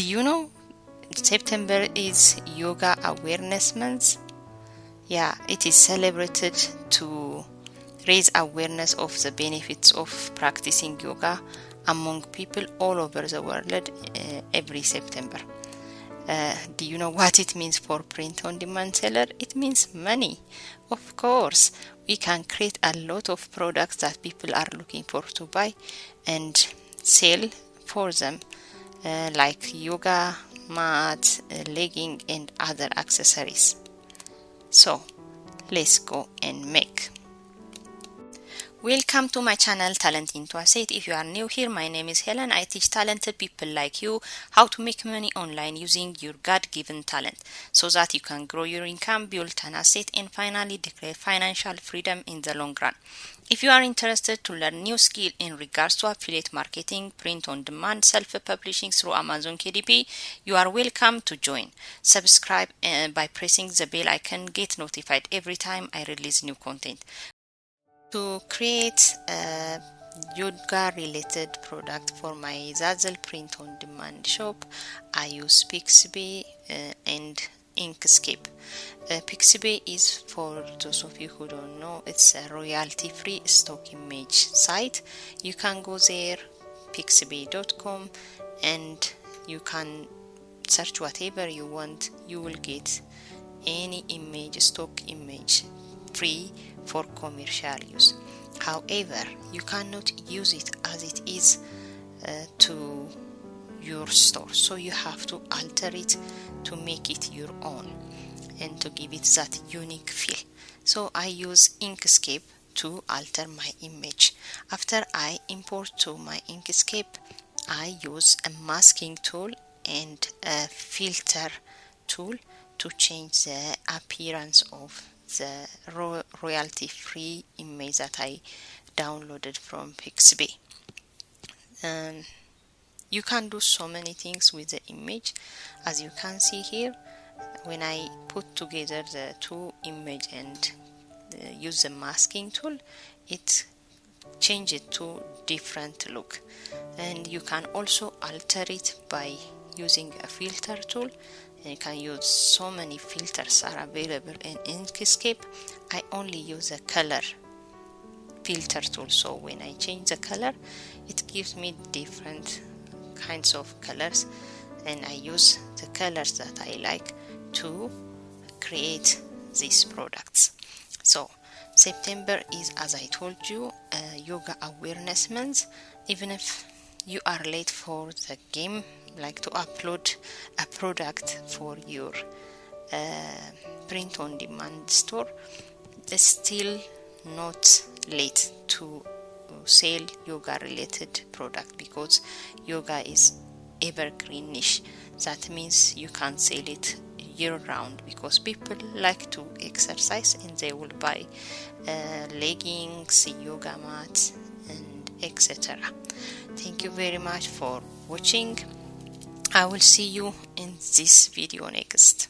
you know September is Yoga Awareness Month? Yeah, it is celebrated to raise awareness of the benefits of practicing yoga among people all over the world every September. Do you know what it means for print-on-demand seller? It means money. Of course, we can create a lot of products that people are looking for to buy and sell for them, like yoga mat, legging, and other accessories. So, let's go and make. Welcome to my channel Talent into Asset. If you are new here, my name is Helen. I teach talented people like you how to make money online using your God-given talent so that you can grow your income, build an asset, and finally declare financial freedom in the long run. If you are interested to learn new skill in regards to affiliate marketing, print-on-demand, self-publishing through Amazon KDP, you are welcome to join. Subscribe by pressing the bell icon. Get notified every time I release new content. To create a yoga related product for my Zazzle print-on-demand shop, I use Pixabay and Inkscape. Pixabay is, for those of you who don't know, it's a royalty-free stock image site. You can go there, pixabay.com, and you can search whatever you want. You will get any image, stock image, free for commercial use. However, you cannot use it as it is to your store, so you have to alter it to make it your own and to give it that unique feel. So I use Inkscape to alter my image. After I import to my Inkscape, I use a masking tool and a filter tool to change the appearance of the royalty-free image that I downloaded from Pixabay. You can do so many things with the image. As you can see here, when I put together the two images and use the masking tool, it changes it to different look. And you can also alter it by using a filter tool. And you can use so many filters are available in Inkscape. I only use a color filter tool, so when I change the color, it gives me different kinds of colors, and I use the colors that I like to create these products. So September is, as I told you, Yoga Awareness Month. Even if you are late for the game, like to upload a product for your print-on-demand store, it's still not late to sell yoga related product, because yoga is evergreen niche. That means you can sell it year round, because people like to exercise and they will buy leggings, yoga mats, and etc. Thank you very much for watching. I will see you in this video next.